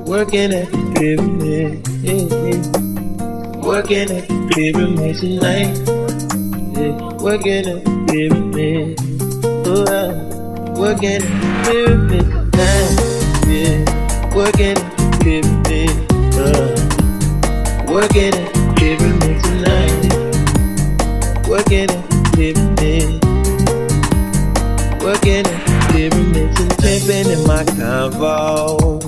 Working at the pyramid, working at the pyramid tonight. Working at the pyramid, working at the pyramid tonight. Working at the pyramid, working at the pyramid tonight. Working at the pyramid, working at the pyramid tonight. Pimping in my convo,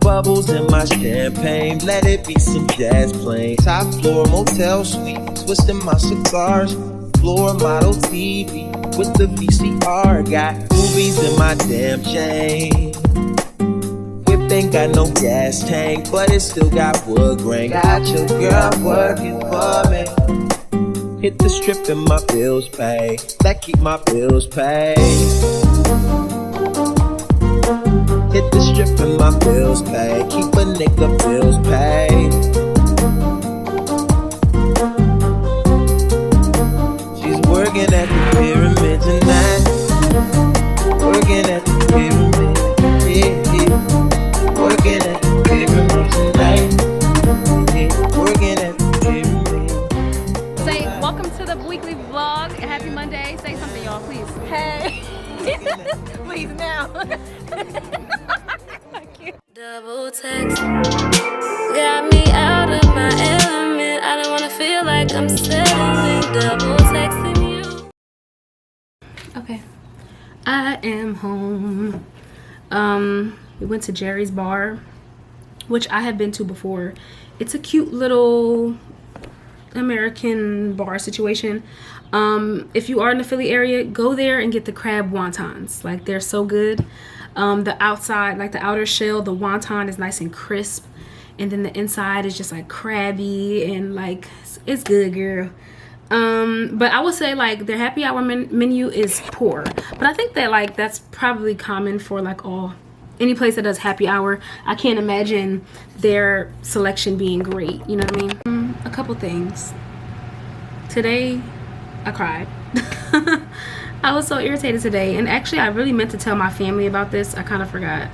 bubbles in my champagne, let it be some jazz playing. Top floor motel suite, twisting my cigars. Floor model TV with the VCR. Got movies in my damn chain. Whip ain't got no gas tank, but it still got wood grain. Got your girl working for me. Hit the strip and my bills paid. That keep my bills paid. Hit the strip and my bills paid. Keep a nigga bills paid. She's working at the pyramid tonight. Working at the pyramid, working at the pyramid tonight. Working at the pyramid. Say welcome to the weekly vlog. Happy Monday. Say something, y'all, please. Hey. Please now. Double text got me out of my element. I don't wanna feel like I'm settling. Double texting you. Okay, I am home. We went to Jerry's bar, which I have been to before. It's a cute little American bar situation. If you are in the Philly area, go there and get the crab wontons. Like, they're so good. The outside, like the outer shell, the wonton is nice and crisp, and then the inside is just like crabby and like it's good, girl. But I would say like their happy hour menu is poor, but I think that like that's probably common for like any place that does happy hour. I can't imagine their selection being great, you know what I mean? A couple things. Today I cried. I was so irritated today, and actually I really meant to tell my family about this. I kind of forgot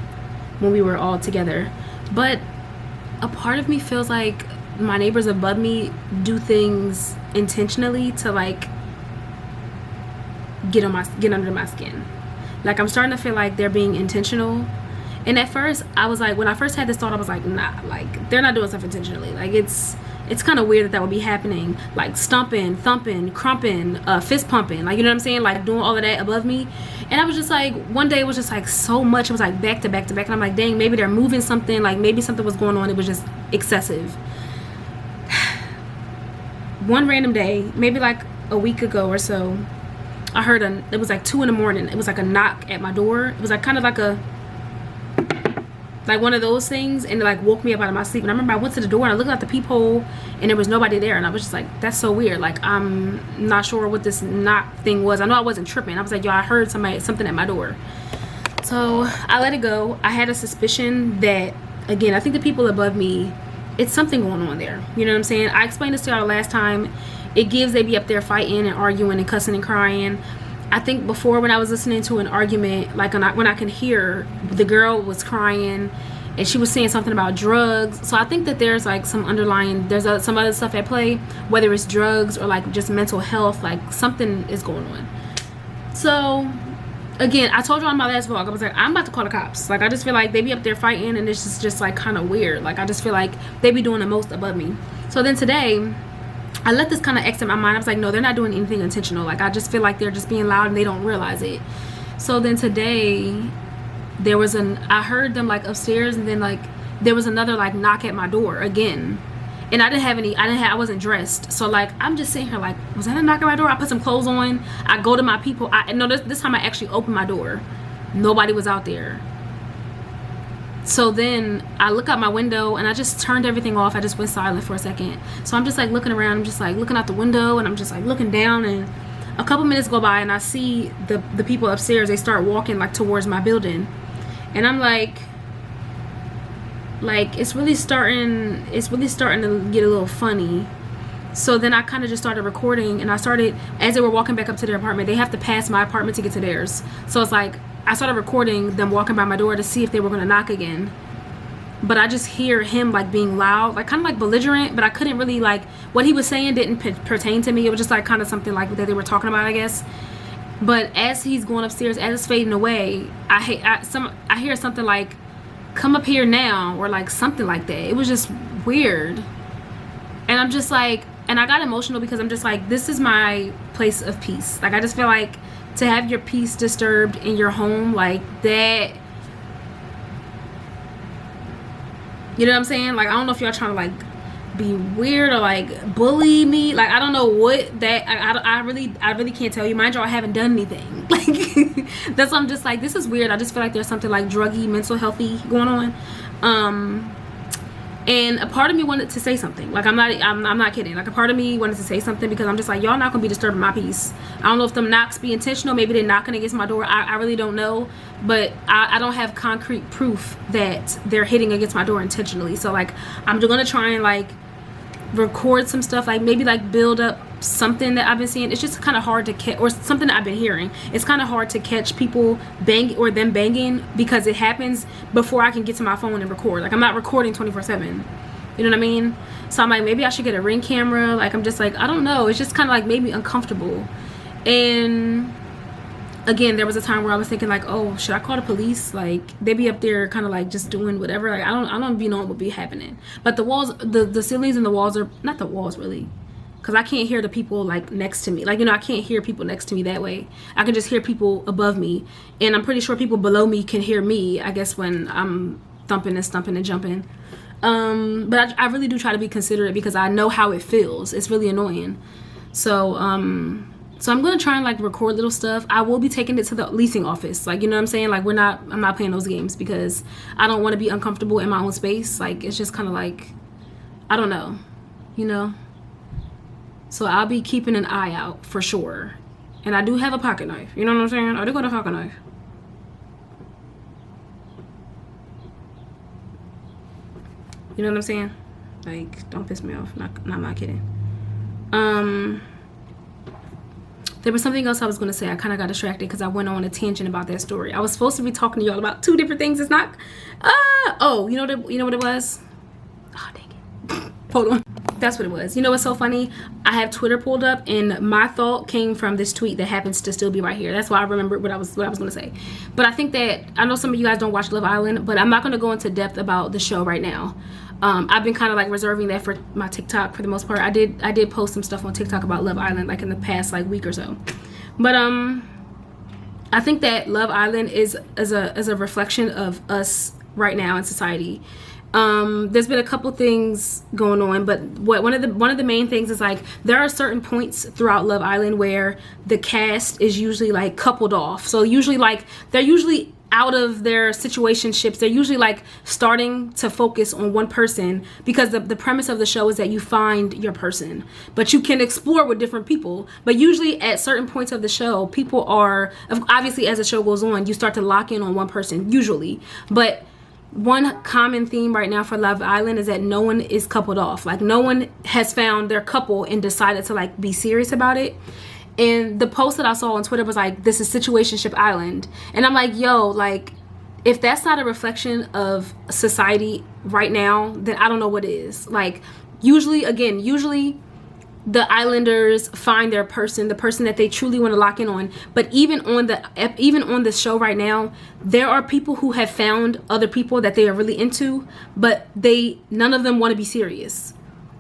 when we were all together, but a part of me feels like my neighbors above me do things intentionally to like get under my skin. Like, I'm starting to feel like they're being intentional. And at first I was like, when I first had this thought, I was like, nah, like they're not doing stuff intentionally. Like, it's kind of weird that would be happening, like stomping, thumping, crumping, fist pumping, like, you know what I'm saying, like doing all of that above me. And I was just like, one day it was just like so much, it was like back to back to back, and I'm like, dang, maybe they're moving something, like maybe something was going on, it was just excessive. One random day, maybe like a week ago or so, I heard it was like 2 in the morning, it was like a knock at my door. It was like kind of like one of those things, and it like woke me up out of my sleep. And I remember I went to the door and I looked out the peephole and there was nobody there, and I was just like, that's so weird. Like, I'm not sure what this knock thing was. I know I wasn't tripping. I was like, yo, I heard something at my door. So I let it go. I had a suspicion that, again, I think the people above me, it's something going on there, you know what I'm saying? I explained this to y'all last time. It gives they be up there fighting and arguing and cussing and crying. I think before, when I was listening to an argument, like when I can hear the girl was crying and she was saying something about drugs. So I think that there's like some underlying, there's some other stuff at play, whether it's drugs or like just mental health, like something is going on. So again, I told you on my last vlog, I was like, I'm about to call the cops. Like, I just feel like they be up there fighting and it's just like kind of weird. Like, I just feel like they be doing the most above me. So then today, I let this kind of exit my mind. I was like, no, they're not doing anything intentional. Like, I just feel like they're just being loud and they don't realize it. So then today, I heard them like upstairs, and then like there was another like knock at my door again. And I wasn't dressed. So like, I'm just sitting here like, was that a knock at my door? I put some clothes on. I go to my people. This time I actually opened my door. Nobody was out there. So then I look out my window and I just turned everything off. I just went silent for a second. So I'm just like looking around. I'm just like looking out the window, and I'm just like looking down, and a couple minutes go by and I see the people upstairs. They start walking like towards my building, and I'm like it's really starting to get a little funny. So then I kind of just started recording, and I started, as they were walking back up to their apartment, they have to pass my apartment to get to theirs. So it's like, I started recording them walking by my door to see if they were going to knock again. but I just hear him like being loud, like kind of like belligerent, but I couldn't really like what he was saying didn't pertain to me. It was just like kind of something like that they were talking about, I guess. But as he's going upstairs, as it's fading away, I hear something like, "Come up here now," or like something like that. It was just weird. And I'm just like, and I got emotional because I'm just like, this is my place of peace. Like, I just feel like to have your peace disturbed in your home like that, you know what I'm saying? Like, I don't know if y'all trying to like be weird or like bully me. Like, I don't know what that, I really can't tell you. Mind you, I haven't done anything. Like, that's why I'm just like, this is weird. I just feel like there's something like druggy, mental healthy going on. And a part of me wanted to say something. Like, I'm not kidding. Like, a part of me wanted to say something because I'm just like, y'all not gonna be disturbing my peace. I don't know if them knocks be intentional. Maybe they're knocking against my door. I really don't know. But I don't have concrete proof that they're hitting against my door intentionally. So like, I'm gonna try and like record some stuff, like maybe like build up something that I've been seeing. It's just kind of hard to catch, or something that I've been hearing. It's kind of hard to catch people bang or them banging because it happens before I can get to my phone and record. Like, I'm not recording 24/7. You know what I mean? So I'm like, maybe I should get a Ring camera. Like, I'm just like, I don't know. It's just kind of like made me uncomfortable. And again, there was a time where I was thinking like, oh, should I call the police? Like, they be up there kind of like just doing whatever. Like, I don't be knowing what be happening. But the walls, the ceilings and the walls are not the walls really, because I can't hear the people like next to me. Like, you know, I can't hear people next to me that way. I can just hear people above me, and I'm pretty sure people below me can hear me, I guess, when I'm thumping and stumping and jumping. But I really do try to be considerate because I know how it feels. It's really annoying. So I'm gonna try and like record little stuff. I will be taking it to the leasing office. Like, you know what I'm saying? Like, I'm not playing those games because I don't want to be uncomfortable in my own space. Like, it's just kind of like, I don't know, you know? So I'll be keeping an eye out for sure. And I do have a pocket knife. You know what I'm saying? I do got a pocket knife. You know what I'm saying? Like, don't piss me off. I'm not kidding. There was something else I was gonna say. I kind of got distracted because I went on a tangent about that story. I was supposed to be talking to y'all about two different things. It's not. Oh, you know what it was? Oh, dang it. Hold on. That's what it was. You know what's so funny? I have Twitter pulled up, and my thought came from this tweet that happens to still be right here. That's why I remembered what I was gonna say. But I think that, I know some of you guys don't watch Love Island, but I'm not gonna go into depth about the show right now. I've been kind of like reserving that for my TikTok for the most part. I did post some stuff on TikTok about Love Island like in the past like week or so. But I think that Love Island is a reflection of us right now in society. There's been a couple things going on, but one of the main things is like there are certain points throughout Love Island where the cast is usually like coupled off. So usually like they're usually out of their situationships. They're usually like starting to focus on one person because the premise of the show is that you find your person, but you can explore with different people. But usually at certain points of the show, people are, obviously as the show goes on, you start to lock in on one person usually. But one common theme right now for Love Island is that no one is coupled off. Like, no one has found their couple and decided to like be serious about it. And the post that I saw on Twitter was like, this is situationship island. And I'm like, yo, like, if that's not a reflection of society right now, then I don't know what is. Like, usually the islanders find their person, the person that they truly want to lock in on. But even on the show right now, there are people who have found other people that they are really into, but none of them want to be serious.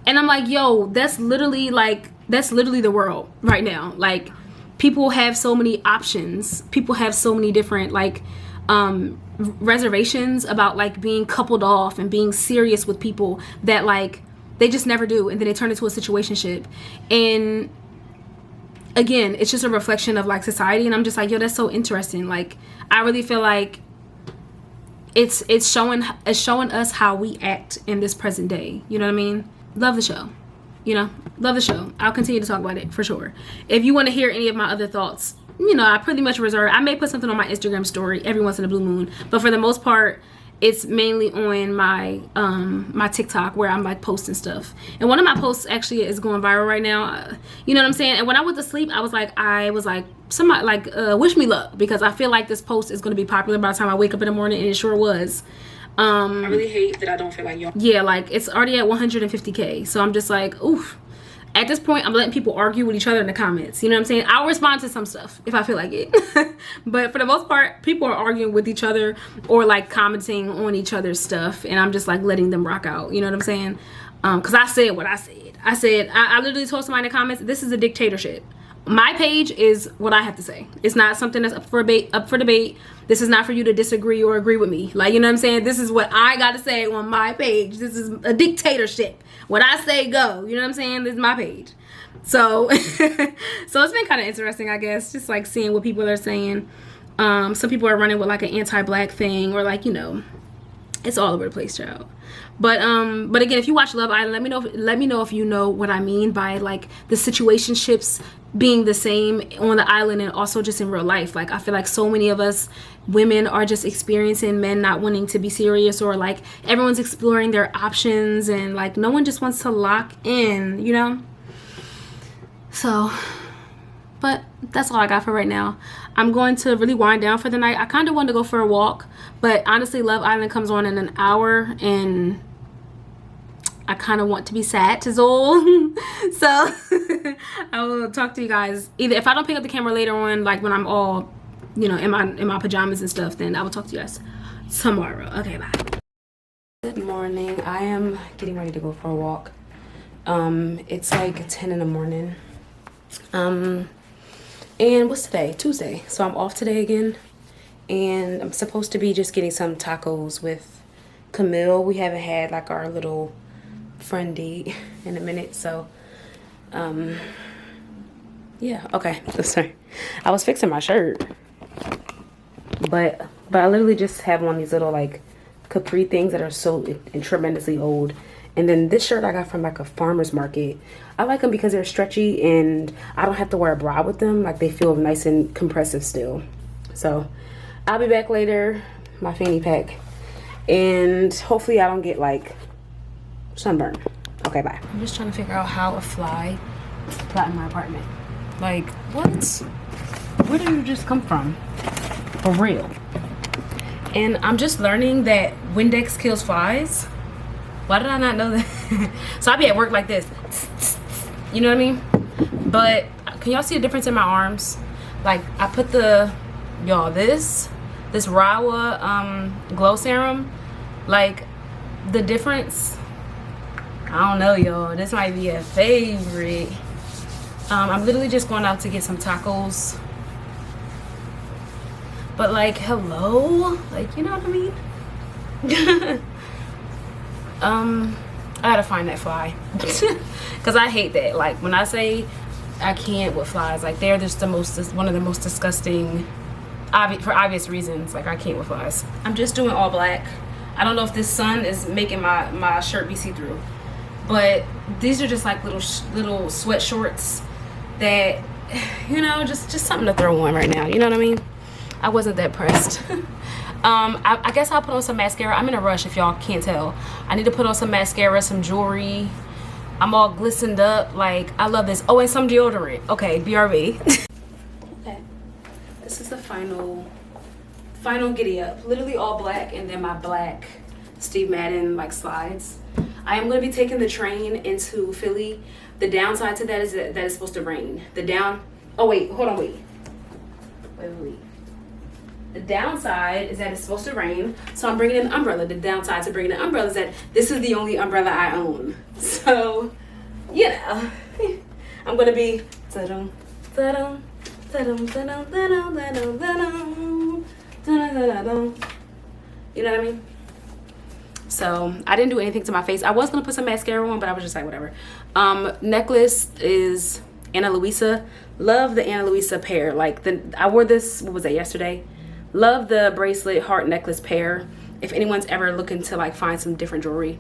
And I'm like, yo, that's literally the world right now. Like, people have so many options. People have so many different like reservations about like being coupled off and being serious with people that like they just never do, and then they turn into a situationship. And again, it's just a reflection of like society, and I'm just like, yo, that's so interesting. Like, I really feel like it's showing us how we act in this present day. You know what I mean? Love the show. You know, love the show. I'll continue to talk about it for sure. If you want to hear any of my other thoughts, you know, I pretty much reserve. I may put something on my Instagram story every once in a blue moon, but for the most part, it's mainly on my my TikTok where I'm like posting stuff. And one of my posts actually is going viral right now. You know what I'm saying? And when I went to sleep, I was like, somebody like wish me luck, because I feel like this post is going to be popular by the time I wake up in the morning, and it sure was. I really hate that I don't feel like y'all. Yeah, like it's already at 150K. So I'm just like, oof. At this point, I'm letting people argue with each other in the comments. You know what I'm saying? I'll respond to some stuff if I feel like it. But for the most part, people are arguing with each other or like commenting on each other's stuff. And I'm just like letting them rock out. You know what I'm saying? Because I said what I said. I literally told somebody in the comments, this is a dictatorship. My page is what I have to say. It's not something that's up for debate. This is not for you to disagree or agree with me. Like, you know what I'm saying? This is what I got to say on my page. This is a dictatorship. What I say, go. You know what I'm saying? This is my page. So, so it's been kind of interesting, I guess, just like seeing what people are saying. Some people are running with like an anti-black thing, or like, you know, it's all over the place, child. But again, if you watch Love Island, let me know if you know what I mean by like the situationships being the same on the island and also just in real life. Like, I feel like so many of us women are just experiencing men not wanting to be serious, or like everyone's exploring their options and like no one just wants to lock in, you know? So, but that's all I got for right now. I'm going to really wind down for the night. I kind of wanted to go for a walk, but honestly, Love Island comes on in an hour and I kind of want to be sad to Zol. So I will talk to you guys either if I don't pick up the camera later on, like when I'm all, you know, in my pajamas and stuff, then I will talk to you guys tomorrow. Okay, bye. Good morning. I am getting ready to go for a walk. It's like 10 in the morning. And what's today? Tuesday. So I'm off today again, and I'm supposed to be just getting some tacos with Camille. We haven't had like our little friend date in a minute, so yeah. Okay, sorry, I was fixing my shirt, but I literally just have on these little like capri things that are so tremendously old. And then this shirt I got from like a farmer's market. I like them because they're stretchy and I don't have to wear a bra with them. Like, they feel nice and compressive still. So I'll be back later, my fanny pack, and hopefully I don't get like sunburn. Okay, bye. I'm just trying to figure out how a fly got in my apartment. Like, what? Where did you just come from? For real. And I'm just learning that Windex kills flies. Why did I not know that? So I be at work like this. You know what I mean? But can y'all see the difference in my arms? Like, I put this Rawa glow serum. Like, the difference, I don't know, y'all. This might be a favorite. I'm literally just going out to get some tacos. But like, hello? Like, you know what I mean? I gotta find that fly. Because I hate that. Like, when I say I can't with flies, like, they're just one of the most disgusting, for obvious reasons. Like, I can't with flies. I'm just doing all black. I don't know if this sun is making my shirt be see-through, but these are just like little sweat shorts that, you know, just something to throw on right now. You know what I mean? I wasn't that pressed. I guess I'll put on some mascara. I'm in a rush if y'all can't tell. I need to put on some mascara, some jewelry. I'm all glistened up. Like, I love this. Oh, and some deodorant. Okay, BRB. Okay. This is the final giddy up. Literally all black, and then my black Steve Madden like slides. I am going to be taking the train into Philly. The downside to that is that it's supposed to rain. Oh, wait. Hold on, wait. Wait. The downside is that it's supposed to rain, so I'm bringing an umbrella. The downside to bringing an umbrella is that this is the only umbrella I own. So, you know, I'm going to be... You know what I mean? So, I didn't do anything to my face. I was going to put some mascara on, but I was just like, whatever. Necklace is Ana Luisa. Love the Ana Luisa pair. Like, I wore this, what was that, yesterday? Love the bracelet heart necklace pair. If anyone's ever looking to like find some different jewelry,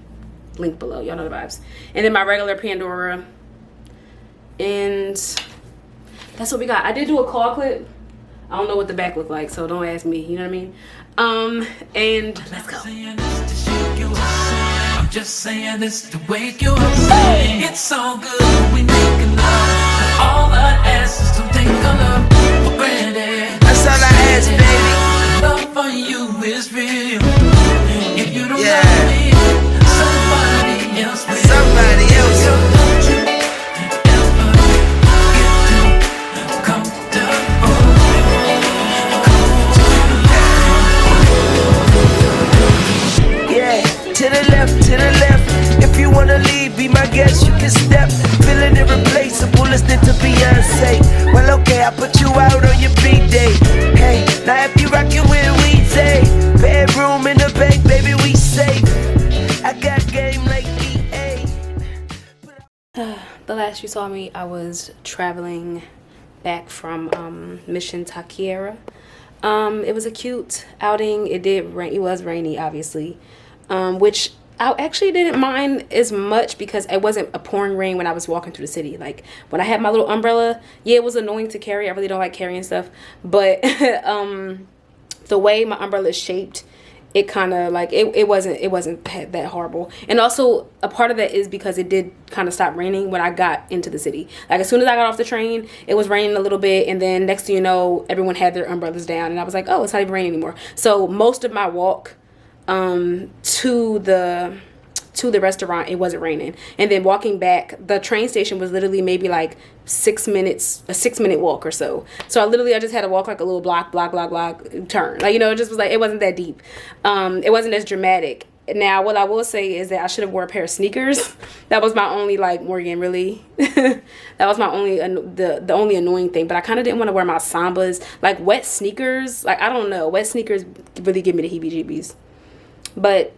link below. Y'all know the vibes. And then my regular Pandora. And that's what we got. I did do a claw clip. I don't know what the back looked like, so don't ask me. You know what I mean? And let's go. I'm just saying this to wake you up. It's so good we making love. All I ask is to take a look for granted. That's all I ask, baby. Love for you is real. If you Somebody else. Yeah, to the left. If you wanna leave, be my guest, you can step. Feeling irreplaceable, listening to Beyonce. Well, okay, I put you out on your B-day. Hey, now if you rockin' with we say, bedroom in the bank, baby, we safe. I got game like EA. The last you saw me, I was traveling back from Mission Taqueria. It was a cute outing. It did rain. It was rainy, obviously, which I actually didn't mind as much because it wasn't a pouring rain when I was walking through the city. Like when I had my little umbrella, yeah, it was annoying to carry. I really don't like carrying stuff, but the way my umbrella is shaped, it kind of like it wasn't that horrible. And also a part of that is because it did kind of stop raining when I got into the city. Like as soon as I got off the train, it was raining a little bit, and then next thing you know, everyone had their umbrellas down, and I was like, oh, it's not even raining anymore. So most of my walk to the restaurant, it wasn't raining, and then walking back, the train station was literally maybe like 6 minutes, a 6-minute walk or so. So I just had to walk like a little block, turn, like, you know, it just was like, it wasn't that deep. It wasn't as dramatic. Now what I will say is that I should have wore a pair of sneakers. That was my only, like, Morgan, really that was my only the only annoying thing. But I kind of didn't want to wear my Sambas, like wet sneakers. Like, I don't know, wet sneakers really give me the heebie-jeebies. But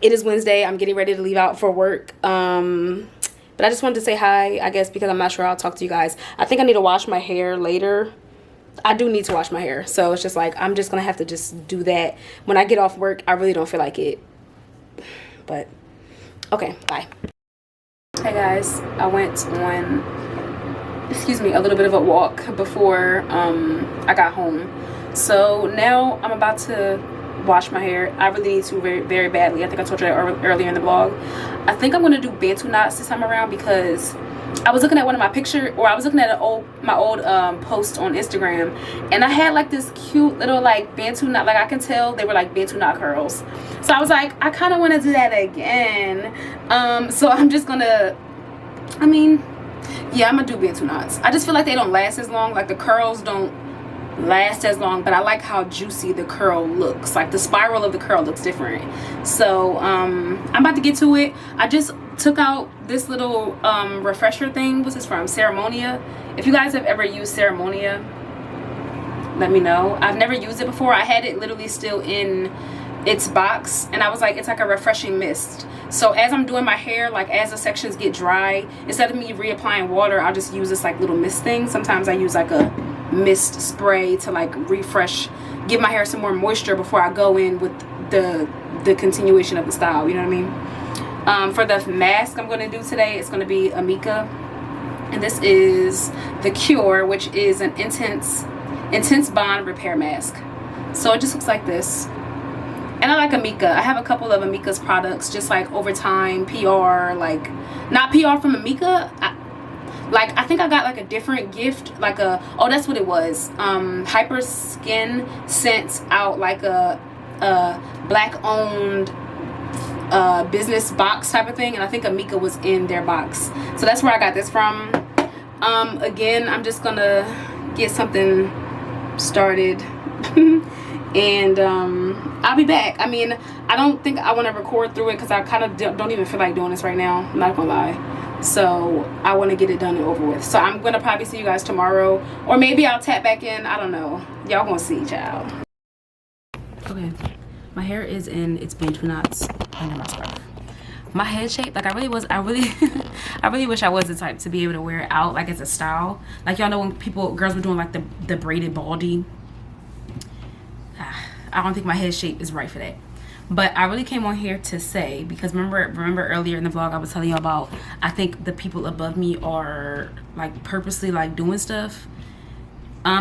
it is Wednesday. I'm getting ready to leave out for work. But I just wanted to say hi, I guess, because I'm not sure I'll talk to you guys. I think I need to wash my hair later. I do need to wash my hair. So it's just like, I'm just going to have to just do that. When I get off work, I really don't feel like it. But, okay, bye. Hey guys, I went on, a little bit of a walk before I got home. So now I'm about to wash my hair. I really need to very, very badly. I think I told you that earlier in the vlog. I think I'm going to do bantu knots this time around because I was looking at one of my pictures, or I was looking at my old post on Instagram, and I had like this cute little like bantu knot. Like I can tell they were like bantu knot curls. So I was like, I kind of want to do that again. So I'm just gonna, I'm gonna do bantu knots. I just feel like they don't last as long. Like the curls don't last as long, but I like how juicy the curl looks. Like the spiral of the curl looks different. So I'm about to get to it. I just took out this little refresher thing. What's this from? Ceremonia. If you guys have ever used Ceremonia, let me know. I've never used it before. I had it literally still in its box, and I was like, it's like a refreshing mist. So as I'm doing my hair, like as the sections get dry, instead of me reapplying water, I'll just use this like little mist thing. Sometimes I use like a mist spray to like refresh, give my hair some more moisture before I go in with the continuation of the style, you know what I mean? For the mask I'm going to do today, it's going to be Amika, and this is the Cure, which is an intense bond repair mask. So it just looks like this. And I like Amika. I have a couple of Amika's products, just like over time, PR, like not PR from Amika. I think I got like a different gift, like oh, that's what it was. Hyper Skin sent out like a black owned business box type of thing, and I think Amika was in their box. So that's where I got this from. Again, I'm just gonna get something started and I'll be back. I don't think I want to record through it because I kind of don't even feel like doing this right now, I'm not gonna lie. So I want to get it done and over with. So I'm gonna probably see you guys tomorrow, or maybe I'll tap back in. I don't know, y'all gonna see, child. Okay, my hair is in its bantu knots under my scarf. My head shape, like I really I really wish I was the type to be able to wear it out like as a style. Like y'all know when girls were doing like the braided baldy. I don't think my head shape is right for that. But I really came on here to say, because remember earlier in the vlog I was telling you about, I think the people above me are like purposely like doing stuff.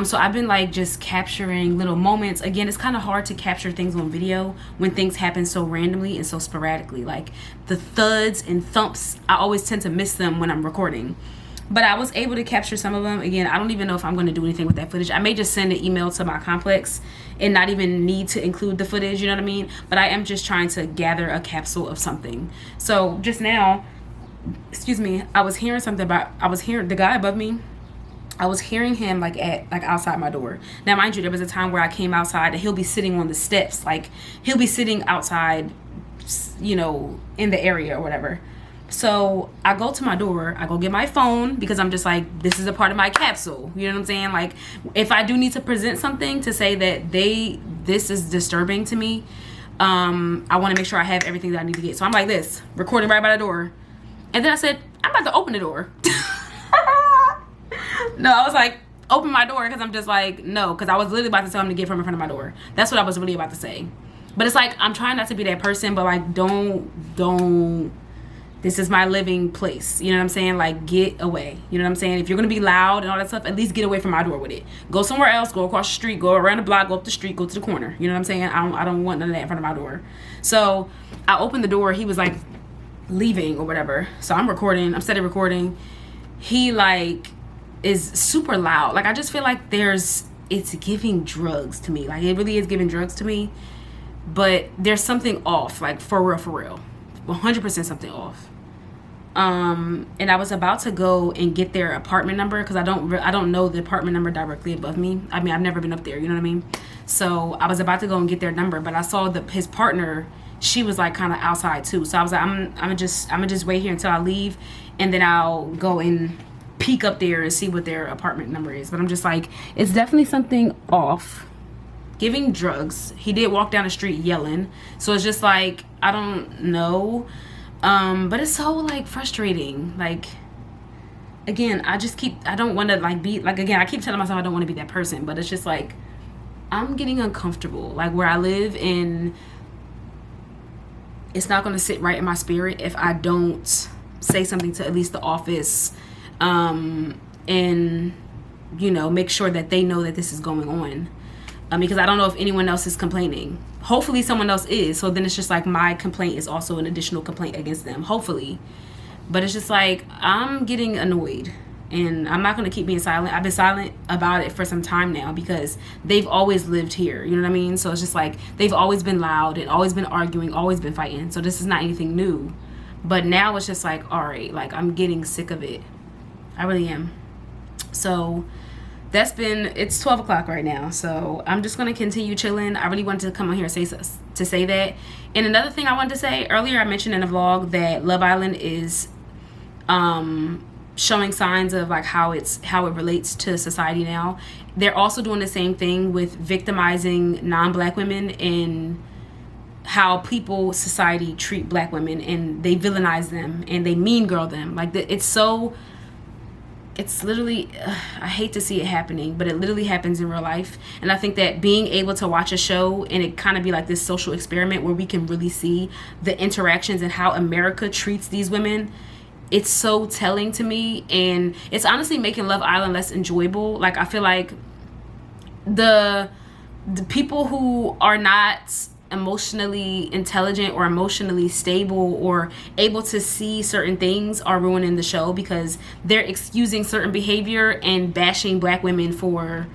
So I've been like just capturing little moments. Again, it's kind of hard to capture things on video when things happen so randomly and so sporadically. Like the thuds and thumps, I always tend to miss them when I'm recording. But I was able to capture some of them. Again, I don't even know if I'm going to do anything with that footage. I may just send an email to my complex and not even need to include the footage, you know what I mean? But I am just trying to gather a capsule of something. So just now, excuse me, I was hearing the guy above me. I was hearing him like outside my door. Now, mind you, there was a time where I came outside and he'll be sitting on the steps. Like, he'll be sitting outside, you know, in the area or whatever. So I go to my door, I go get my phone, because I'm just like, this is a part of my capsule. You know what I'm saying? Like, if I do need to present something to say that this is disturbing to me, I want to make sure I have everything that I need to get. So I'm like this, recording right by the door. And then I said, I'm about to open the door. No, I was like, open my door, because I'm just like, no, because I was literally about to tell him to get from in front of my door. That's what I was really about to say. But it's like, I'm trying not to be that person, but like, don't. This is my living place. You know what I'm saying? Like, get away. You know what I'm saying? If you're going to be loud and all that stuff, at least get away from my door with it. Go somewhere else. Go across the street. Go around the block. Go up the street. Go to the corner. You know what I'm saying? I don't want none of that in front of my door. So I opened the door. He was like leaving or whatever. So I'm recording. I'm steady recording. He like is super loud. Like, I just feel like it's giving drugs to me. Like, it really is giving drugs to me. But there's something off. Like, for real. 100% something off. And I was about to go and get their apartment number, because I don't know the apartment number directly above me. I mean, I've never been up there, you know what I mean? So I was about to go and get their number, but I saw his partner, she was like kind of outside too. So I was like, I'm gonna just wait here until I leave, and then I'll go and peek up there and see what their apartment number is. But I'm just like, it's definitely something off. Giving drugs. He did walk down the street yelling, so it's just like, I don't know. But it's so like frustrating. Like, again, I don't want to like be like, again, I keep telling myself I don't want to be that person, but it's just like, I'm getting uncomfortable, like where I live, and it's not going to sit right in my spirit if I don't say something to at least the office, and, you know, make sure that they know that this is going on. Because I don't know if anyone else is complaining. Hopefully someone else is. So then it's just like, my complaint is also an additional complaint against them. Hopefully. But it's just like, I'm getting annoyed. And I'm not going to keep being silent. I've been silent about it for some time now, because they've always lived here. You know what I mean? So it's just like, they've always been loud and always been arguing, always been fighting. So this is not anything new. But now it's just like, all right, like, I'm getting sick of it. I really am. So it's 12 o'clock right now, so I'm just going to continue chilling. I really wanted to come on here and say that. And another thing I wanted to say, earlier I mentioned in a vlog that Love Island is showing signs of like how it relates to society now. They're also doing the same thing with victimizing non-black women, and how society treat black women, and they villainize them and they mean girl them. Like, it's literally, I hate to see it happening, but it literally happens in real life. And I think that being able to watch a show and it kind of be like this social experiment where we can really see the interactions and how America treats these women, it's so telling to me. And it's honestly making Love Island less enjoyable. Like, I feel like the people who are not emotionally intelligent or emotionally stable or able to see certain things are ruining the show, because they're excusing certain behavior and bashing black women for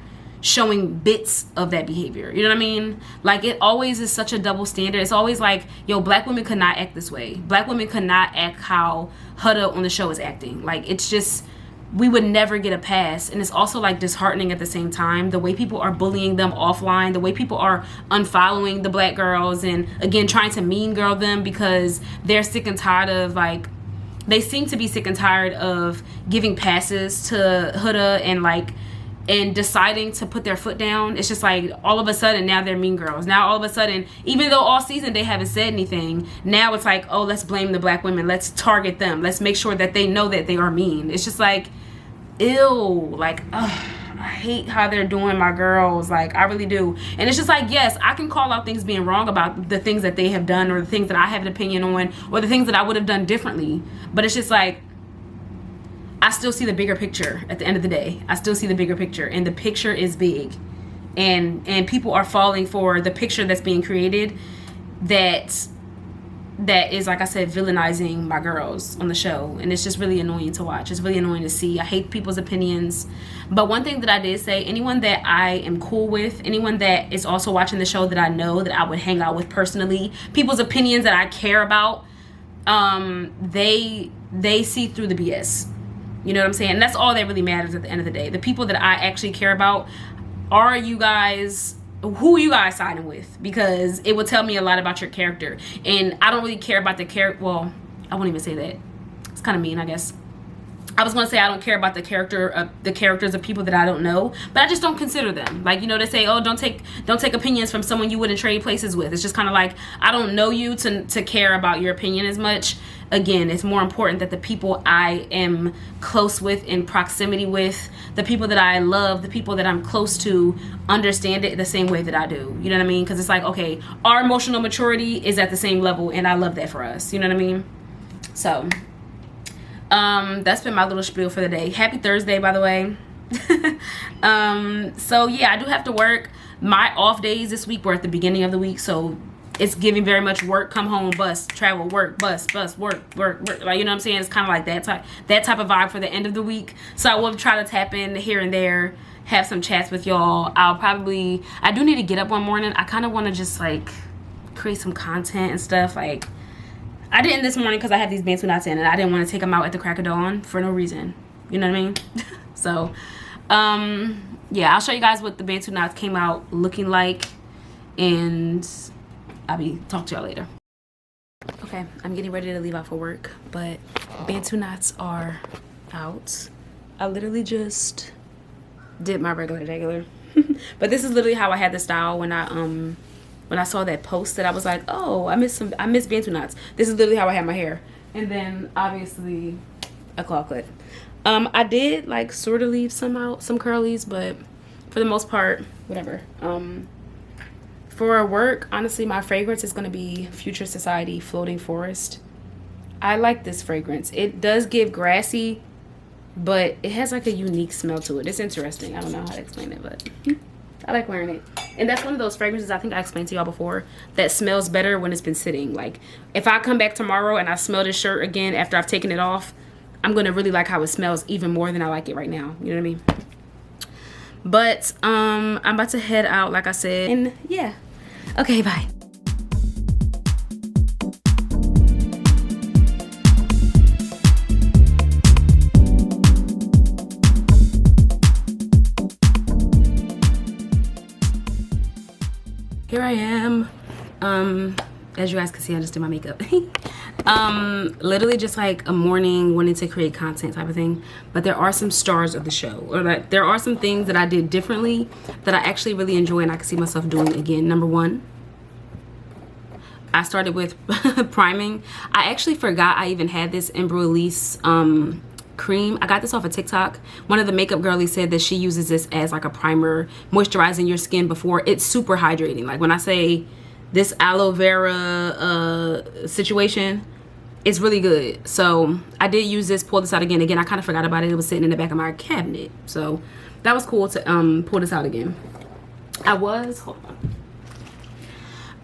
showing bits of that behavior. You know what I mean? Like, it always is such a double standard. It's always like, yo, black women could not act this way. Black women could not act how Huda on the show is acting. Like, it's just, we would never get a pass. And it's also like disheartening at the same time, the way people are bullying them offline, the way people are unfollowing the black girls, and again trying to mean girl them because they're sick and tired of, like, they seem to be sick and tired of giving passes to Huda and deciding to put their foot down. It's just like, all of a sudden now they're mean girls. Now all of a sudden, even though all season they haven't said anything, now it's like, oh, let's blame the black women, let's target them, let's make sure that they know that they are mean. It's just like, ew. Like, ugh, I hate how they're doing my girls. Like, I really do. And it's just like, yes, I can call out things being wrong about the things that they have done, or the things that I have an opinion on, or the things that I would have done differently. But it's just like, I still see the bigger picture at the end of the day. I still see the bigger picture, and the picture is big. And people are falling for the picture that's being created that that is, like I said, villainizing my girls on the show, and it's just really annoying to watch. It's really annoying to see. I hate people's opinions. But one thing that I did say, anyone that I am cool with, anyone that is also watching the show that I know that I would hang out with personally, people's opinions that I care about, they see through the BS. You know what I'm saying? And that's all that really matters at the end of the day. The people that I actually care about, are you guys, who are you guys siding with? Because it will tell me a lot about your character. And I don't really care about the character. Well, I won't even say that. It's kind of mean, I guess. I was gonna say I don't care about the characters of people that I don't know, but I just don't consider them. Like, you know, they say, oh, don't take opinions from someone you wouldn't trade places with. It's just kind of like, I don't know you to care about your opinion as much. Again, it's more important that the people I am close with, in proximity with, the people that I love, the people that I'm close to, understand it the same way that I do. You know what I mean? Because it's like, okay, our emotional maturity is at the same level, and I love that for us. You know what I mean? So that's been my little spiel for the day. Happy Thursday, by the way. So yeah, I do have to work. My off days this week were at the beginning of the week, so it's giving very much work, come home, bus, travel, work, bus, work. Like, you know what I'm saying? It's kind of like that type of vibe for the end of the week. So I will try to tap in here and there, have some chats with y'all. I do need to get up one morning. I kind of want to just like create some content and stuff. Like, I didn't this morning because I have these bantu knots in, and I didn't want to take them out at the crack of dawn for no reason. You know what I mean? So, yeah, I'll show you guys what the bantu knots came out looking like, and I'll be talk to y'all later. Okay, I'm getting ready to leave out for work, but bantu knots are out. I literally just did my regular. But this is literally how I had the style when I saw that post that I was like, oh, I miss bantu knots. This is literally how I had my hair. And then obviously a claw clip. I did like sort of leave some out, some curlies, but for the most part, whatever. For work, honestly, my fragrance is going to be Future Society Floating Forest. I like this fragrance. It does give grassy, but it has like a unique smell to it. It's interesting. I don't know how to explain it, but I like wearing it. And that's one of those fragrances I think I explained to y'all before that smells better when it's been sitting. Like, if I come back tomorrow and I smell this shirt again after I've taken it off, I'm going to really like how it smells even more than I like it right now. You know what I mean? But I'm about to head out, like I said. And yeah. Okay, bye. Here I am. As you guys can see, I just did my makeup. Literally just like a morning wanting to create content type of thing. But there are some stars of the show, or like there are some things that I did differently that I actually really enjoy and I can see myself doing again. Number one, I started with priming. I actually forgot I even had this Embryolisse cream. I got this off of TikTok. One of the makeup girlies said that she uses this as like a primer, moisturizing your skin before. It's super hydrating. Like, when I say this aloe vera situation, it's really good. So I did use this, pull this out again. I kind of forgot about it. It was sitting in the back of my cabinet, so that was cool to pull this out again. Hold on.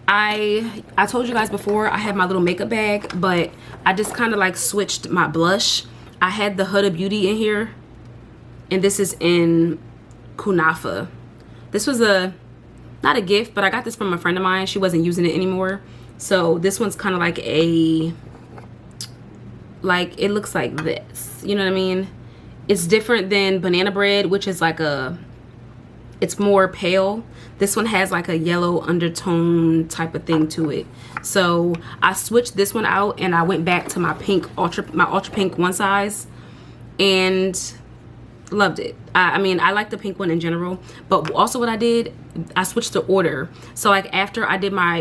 I told you guys before I had my little makeup bag, but I just kind of like switched my blush. I had the Huda Beauty in here, and this is in Kunafa. This was not a gift, but I got this from a friend of mine. She wasn't using it anymore, so this one's kind of like it looks like this, you know what I mean? It's different than Banana Bread, which is like it's more pale. This one has like a yellow undertone type of thing to it. So I switched this one out and I went back to my pink ultra pink one size and loved it. I mean, I like the pink one in general, but also what I did, I switched the order. So like after I did my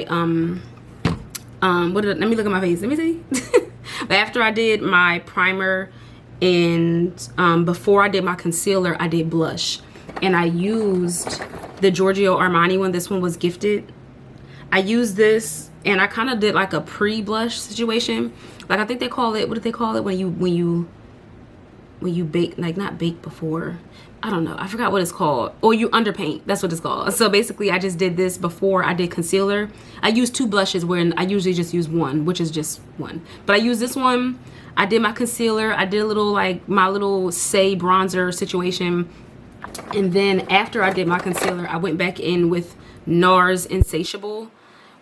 let me look at my face. Let me see. After I did my primer and before I did my concealer, I did blush. And I used the Giorgio Armani one. This one was gifted. I used this and I kind of did like a pre-blush situation. Like, I think they call it, what do they call it when when you bake, like not bake before, I don't know, I forgot what it's called, or you underpaint, that's what it's called. So basically I just did this before I did concealer. I used 2 blushes where I usually just use one, which is just one, but I used this one. I did my concealer, I did a little like my little Say bronzer situation, and then after I did my concealer I went back in with NARS Insatiable,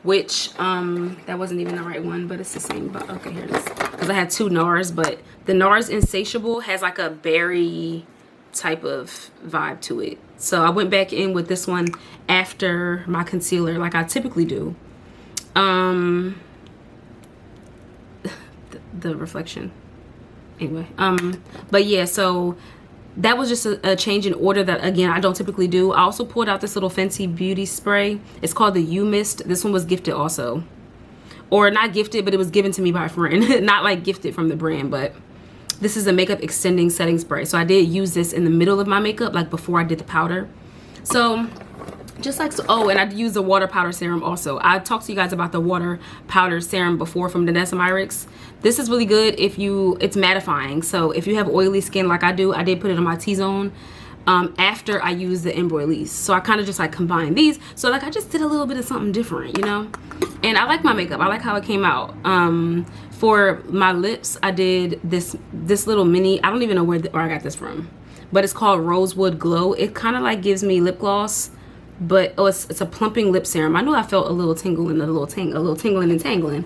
which that wasn't even the right one, but it's the same. But okay, here it is, because I had 2 NARS, but the NARS Insatiable has like a berry type of vibe to it. So I went back in with this one after my concealer like I typically do. The reflection anyway, but yeah, so that was just a change in order that again I don't typically do. I also pulled out this little Fenty Beauty spray. It's called the You Mist. This one was gifted also, or not gifted, but it was given to me by a friend. Not like gifted from the brand, but this is a makeup extending setting spray. So I did use this in the middle of my makeup, like before I did the powder. So just like so, oh, and I used the water powder serum also. I talked to you guys about the water powder serum before from Danessa Myricks. This is really good if you, it's mattifying. So if you have oily skin like I do, I did put it on my T-zone after I used the Embroilise. So I kind of just like combined these. So like I just did a little bit of something different, you know? And I like my makeup. I like how it came out. For my lips, I did this little mini, I don't even know where I got this from, but it's called Rosewood Glow. It kind of like gives me lip gloss, but oh, it's a plumping lip serum. I know I felt a little tingling, a little tingling and tangling,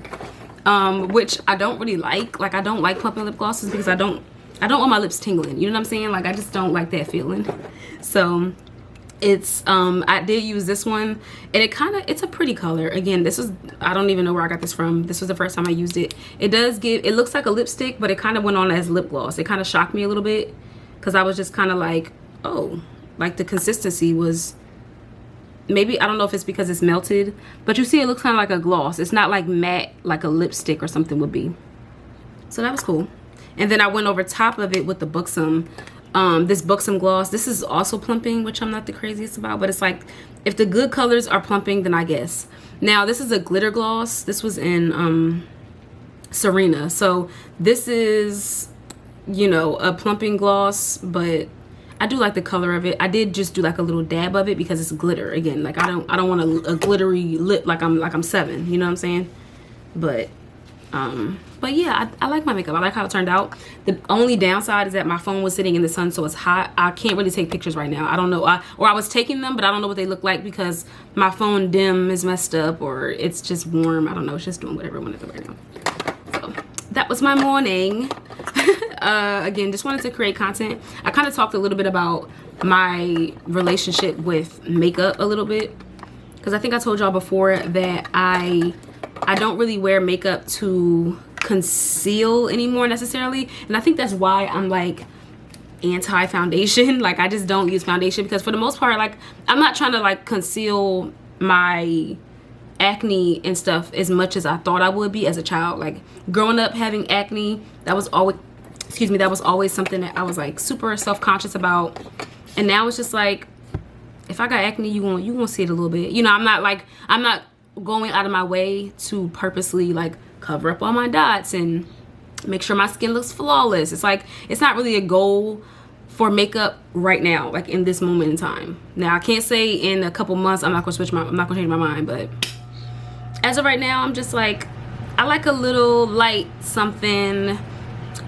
which I don't really like. Like I don't like plumping lip glosses because I don't want my lips tingling. You know what I'm saying? Like I just don't like that feeling. So it's I did use this one, and it's a pretty color. Again, this was, I don't even know where I got this from. This was the first time I used it. It looks like a lipstick, but it kind of went on as lip gloss. It kind of shocked me a little bit because I was just kind of like, oh, like the consistency was, maybe, I don't know if it's because it's melted, but you see it looks kind of like a gloss. It's not like matte like a lipstick or something would be. So that was cool. And then I went over top of it with the Buxom, this Buxom gloss. This is also plumping, which I'm not the craziest about, but it's like, if the good colors are plumping, then I guess. Now this is a glitter gloss. This was in Serena. So this is, you know, a plumping gloss, but I do like the color of it. I did just do like a little dab of it because it's glitter. Again, like I don't want a glittery lip like I'm 7, you know what I'm saying? But yeah, I like my makeup. I like how it turned out. The only downside is that my phone was sitting in the sun, so it's hot. I can't really take pictures right now. I don't know, or I was taking them, but I don't know what they look like because my phone dim is messed up, or it's just warm. I don't know, it's just doing whatever I want to do right now. So that was my morning. Again, just wanted to create content. I kind of talked a little bit about my relationship with makeup a little bit, because I think I told y'all before that I don't really wear makeup to conceal anymore necessarily, and I think that's why I'm like anti-foundation. Like I just don't use foundation because for the most part, like I'm not trying to like conceal my acne and stuff as much as I thought I would be as a child. Like growing up having acne, that was always, excuse me, that was always something that I was like super self-conscious about. And now it's just like, if I got acne, you won't see it a little bit. You know, I'm not going out of my way to purposely like cover up all my dots and make sure my skin looks flawless. It's like, it's not really a goal for makeup right now, like in this moment in time. Now I can't say in a couple months I'm not gonna change my mind, but as of right now, I'm just like, I like a little light something.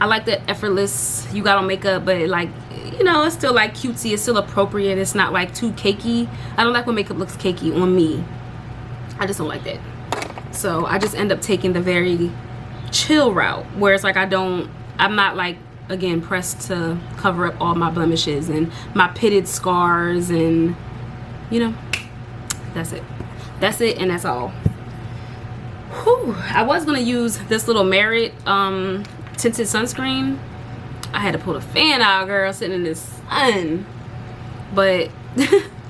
I like the effortless you got on makeup, but it like, you know, it's still like cutesy, it's still appropriate, it's not like too cakey. I don't like when makeup looks cakey on me. I just don't like that. So I just end up taking the very chill route, where it's like I'm not like, again, pressed to cover up all my blemishes and my pitted scars, and you know, that's it and that's all. Whew. I was gonna use this little Merit tinted sunscreen. I had to pull the fan out, girl, sitting in this sun, but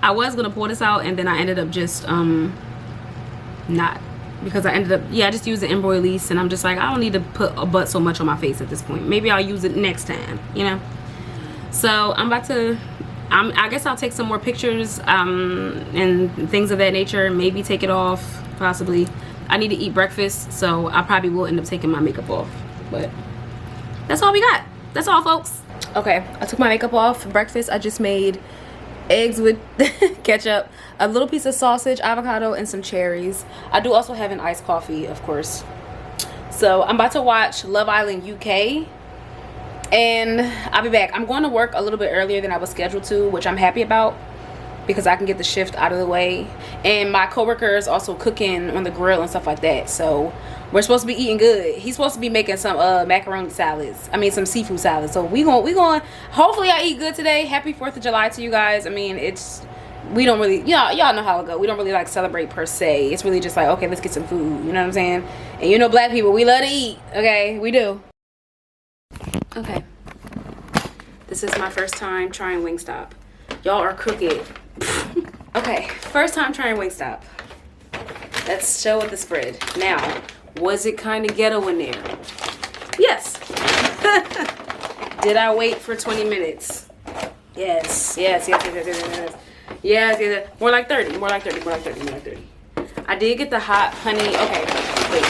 I was gonna pull this out, and then I ended up just not, because I ended up, yeah, I just used the Embroilise, and I'm just like, I don't need to put a butt so much on my face at this point. Maybe I'll use it next time, you know. So I'm about to, I guess I'll take some more pictures and things of that nature. Maybe take it off, possibly. I need to eat breakfast, so I probably will end up taking my makeup off. But that's all we got. That's all, folks. Okay, I took my makeup off. For breakfast, I just made eggs with ketchup, a little piece of sausage, avocado, and some cherries. I do also have an iced coffee, of course. So I'm about to watch Love Island UK, and I'll be back. I'm going to work a little bit earlier than I was scheduled to, which I'm happy about because I can get the shift out of the way. And my coworker is also cooking on the grill and stuff like that. So we're supposed to be eating good. He's supposed to be making some macaroni salads. I mean, some seafood salads. So we going. Hopefully, I eat good today. Happy 4th of July to you guys. I mean, we don't really, y'all know how it go. We don't really like celebrate per se. It's really just like, okay, let's get some food. You know what I'm saying? And you know, black people, we love to eat. Okay, we do. Okay. This is my first time trying Wingstop. Y'all are crooked. Okay, first time trying Wingstop. Let's show it the spread. Now, was it kind of ghetto in there? Yes. Did I wait for 20 minutes? Yes. Yes. More like 30. I did get the hot honey. Okay, wait.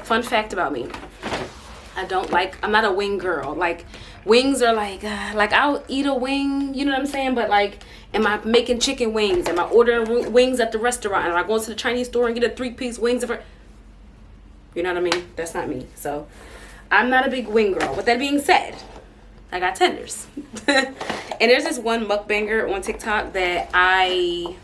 Fun fact about me. I'm not a wing girl. Like, wings are like I'll eat a wing, you know what I'm saying? But like, am I making chicken wings? Am I ordering wings at the restaurant? Am I going to the Chinese store and get a 3-piece wings? You know what I mean? That's not me. So I'm not a big wing girl. With that being said, I got tenders. And there's this one mukbanger on TikTok that I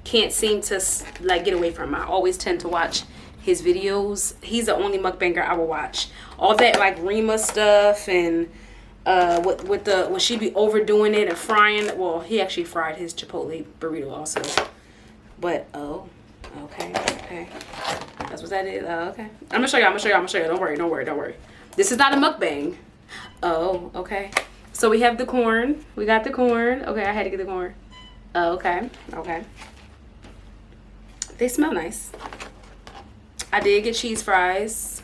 can't seem to like get away from. I always tend to watch his videos. He's the only mukbanger I will watch. All that like Rima stuff and when she be overdoing it and frying. Well, he actually fried his Chipotle burrito also. But okay. That's what that is. Okay. I'm gonna show you. Don't worry. This is not a mukbang. Oh, okay. So we have the corn. We got the corn. Okay, I had to get the corn. Okay. They smell nice. I did get cheese fries.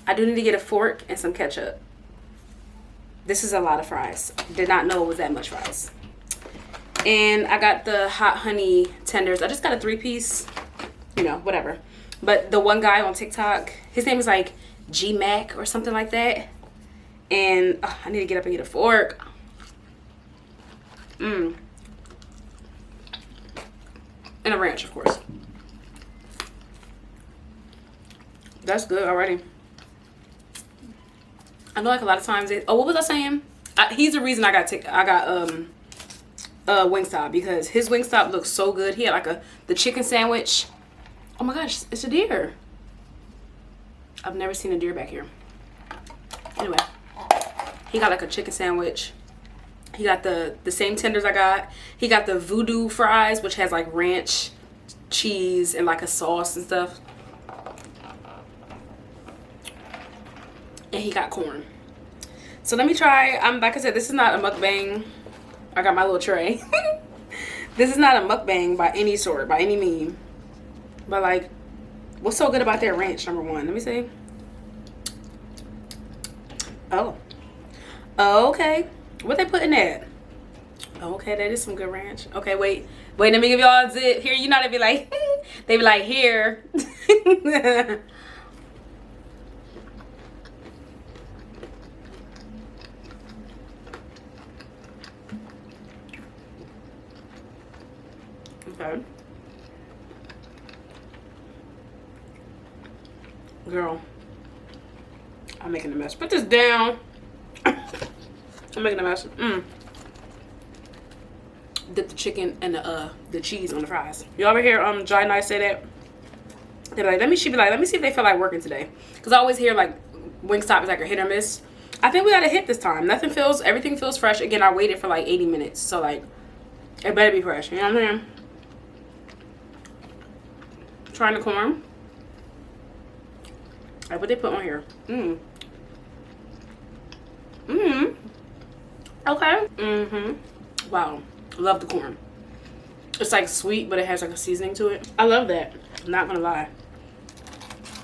I do need to get a fork and some ketchup. This is a lot of fries. Did not know it was that much fries. And I got the hot honey tenders. I just got a 3-piece, you know, whatever. But the one guy on TikTok, his name is like G Mac or something like that. And I need to get up and get a fork. And a ranch, of course. That's good already. I know like a lot of times what was I saying? He's the reason I got Wingstop, because his Wingstop looks so good. He had like the chicken sandwich. Oh my gosh, it's a deer. I've never seen a deer back here. Anyway, he got like a chicken sandwich. He got the same tenders I got. He got the voodoo fries, which has like ranch, cheese, and like a sauce and stuff. And he got corn. So let me try. Like I said, this is not a mukbang. I got my little tray. This is not a mukbang by any sort, by any mean. But like, what's so good about their ranch, number one? Let me see. Oh, okay. What they put in that? Okay, that is some good ranch. Okay, wait, let me give y'all a zip. Here, you know they be like, they be like, here. Okay. Girl, I'm making a mess. Put this down. I'm making a mess. Dip the chicken and the cheese on the fries. You ever hear Jai and I say that? They're like, let me see if they feel like working today. Cause I always hear like Wingstop is like a hit or miss. I think we got a hit this time. Everything feels fresh. Again, I waited for like 80 minutes, so like it better be fresh. You know what I'm saying? Trying the corn. Like what they put on here. Okay. Wow. Love the corn. It's like sweet, but it has like a seasoning to it. I love that. I'm not gonna lie.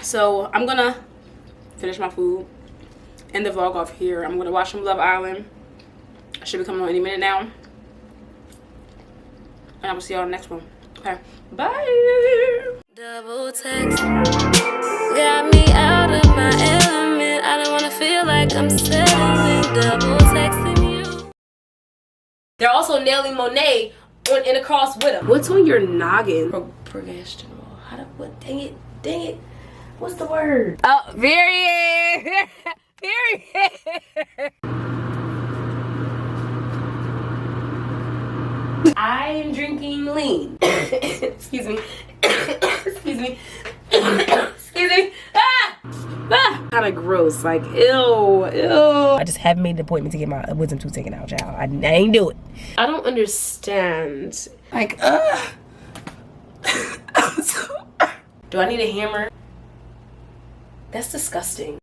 So I'm gonna finish my food, end the vlog off here. I'm gonna watch some Love Island. I should be coming on any minute now. And I will see y'all in the next one. Okay. Bye. Double text got me out of my element. I don't wanna feel like I'm settling. Double texting you. They're also nailing Monet in a cross with him. What's on your noggin? Progesterone. How the what? Dang it. Dang it. What's the word? Oh, period. Period. I am drinking lean. Excuse me. Excuse me. Excuse me. Ah! Ah, kind of gross. Like, ew, ew. I just haven't made an appointment to get my wisdom tooth taken out, child. I ain't do it. I don't understand. Like, Do I need a hammer? That's disgusting.